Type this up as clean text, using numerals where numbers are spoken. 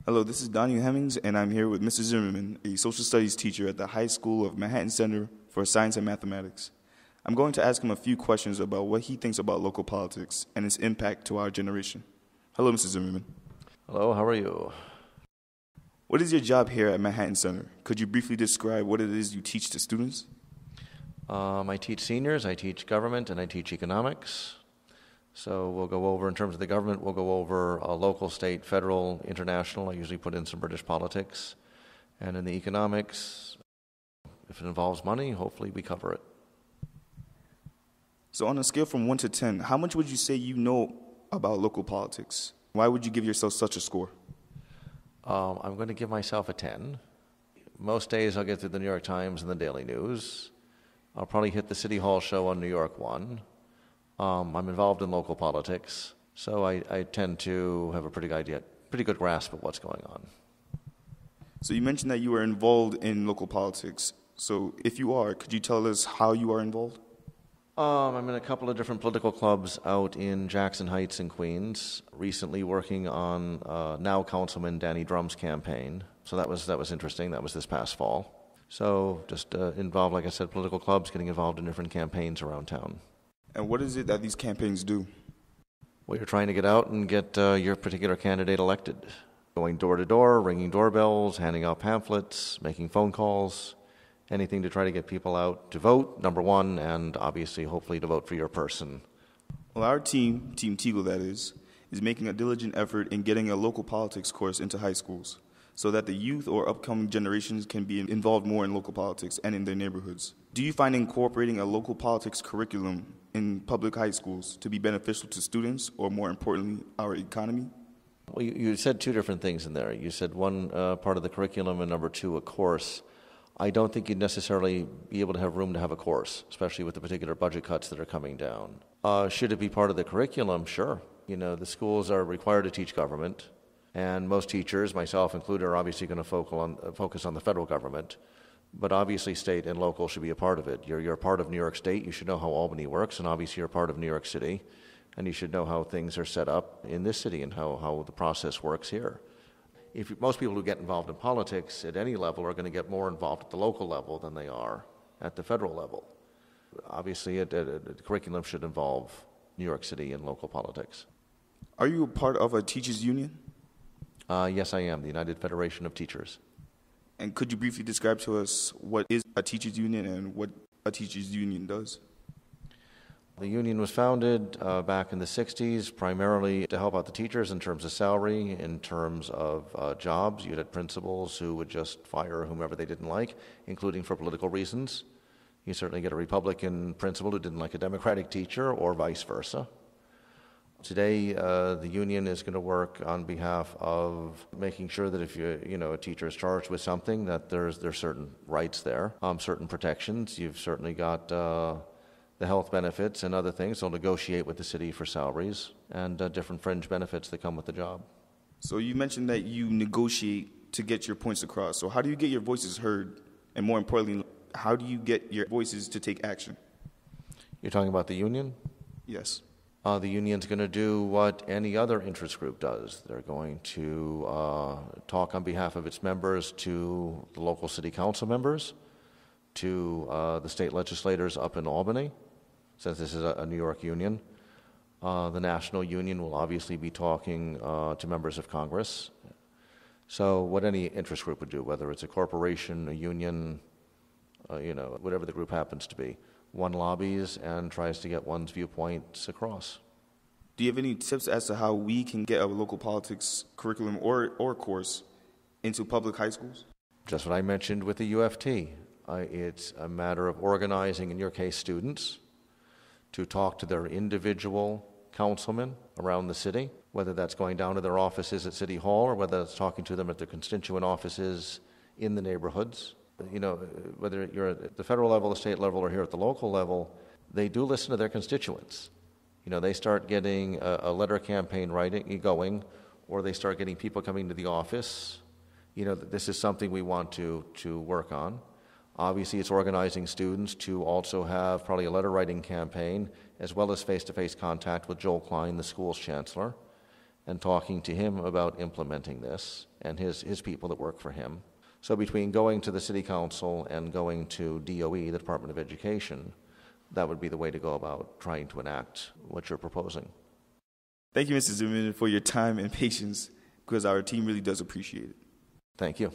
Hello, this is Donahue Hemmings, and I'm here with Mr. Zimmerman, a social studies teacher at the High School of Manhattan Center for Science and Mathematics. I'm going to ask him a few questions about what he thinks about local politics and its impact to our generation. Hello, Mr. Zimmerman. Hello, how are you? What is your job here at Manhattan Center? Could you briefly describe what it is you teach to students? I teach seniors, I teach government, and I teach economics. So we'll go over, in terms of the government, we'll go over local, state, federal, international. I usually put in some British politics. And in the economics, if it involves money, hopefully we cover it. So on a scale from 1 to 10, how much would you say you know about local politics? Why would you give yourself such a score? I'm going to give myself a 10. Most days I'll get through the New York Times and the Daily News. I'll probably hit the City Hall show on New York 1. I'm involved in local politics, so I tend to have a pretty good grasp of what's going on. So you mentioned that you are involved in local politics. So if you are, could you tell us how you are involved? I'm in a couple of different political clubs out in Jackson Heights and Queens, recently working on now Councilman Danny Drum's campaign. So that was interesting. That was this past fall. So just involved, like I said, political clubs, getting involved in different campaigns around town. And what is it that these campaigns do? Well, you're trying to get out and get your particular candidate elected. Going door to door, ringing doorbells, handing out pamphlets, making phone calls, anything to try to get people out to vote, number one, and obviously, hopefully, to vote for your person. Well, our team, Team Teagle that is making a diligent effort in getting a local politics course into high schools so that the youth or upcoming generations can be involved more in local politics and in their neighborhoods. Do you find incorporating a local politics curriculum in public high schools to be beneficial to students or, more importantly, our economy? Well, you said two different things in there. You said one part of the curriculum and number two, a course. I don't think you'd necessarily be able to have room to have a course, especially with the particular budget cuts that are coming down. Should it be part of the curriculum? Sure. You know, the schools are required to teach government, and most teachers, myself included, are obviously going to focus on the federal government. But obviously state and local should be a part of it. You're a part of New York State. You should know how Albany works, and obviously you're a part of New York City. And you should know how things are set up in this city and how the process works here. Most people who get involved in politics at any level are going to get more involved at the local level than they are at the federal level. Obviously, the curriculum should involve New York City and local politics. Are you a part of a teachers' union? Yes, I am, the United Federation of Teachers. And could you briefly describe to us what is a teachers' union and what a teachers' union does? The union was founded back in the 60s primarily to help out the teachers in terms of salary, in terms of jobs. You had principals who would just fire whomever they didn't like, including for political reasons. You certainly get a Republican principal who didn't like a Democratic teacher, or vice versa. Today, the union is going to work on behalf of making sure that if a teacher is charged with something, that there's certain rights there, certain protections. You've certainly got the health benefits and other things. They'll negotiate with the city for salaries and different fringe benefits that come with the job. So you mentioned that you negotiate to get your points across. So how do you get your voices heard? And more importantly, how do you get your voices to take action? You're talking about the union? Yes. The union's going to do what any other interest group does. They're going to talk on behalf of its members to the local city council members, to the state legislators up in Albany, since this is a New York union. The national union will obviously be talking to members of Congress. So what any interest group would do, whether it's a corporation, a union, whatever the group happens to be, one lobbies and tries to get one's viewpoints across. Do you have any tips as to how we can get a local politics curriculum or course into public high schools? Just what I mentioned with the UFT. It's a matter of organizing, in your case, students, to talk to their individual councilmen around the city, whether that's going down to their offices at City Hall or whether it's talking to them at their constituent offices in the neighborhoods. Whether you're at the federal level, the state level, or here at the local level, they do listen to their constituents. They start getting a letter campaign going, or they start getting people coming to the office. This is something we want to work on. Obviously, it's organizing students to also have probably a letter writing campaign, as well as face-to-face contact with Joel Klein, the school's chancellor, and talking to him about implementing this and his people that work for him. So between going to the City Council and going to DOE, the Department of Education, that would be the way to go about trying to enact what you're proposing. Thank you, Mr. Zimmerman, for your time and patience, because our team really does appreciate it. Thank you.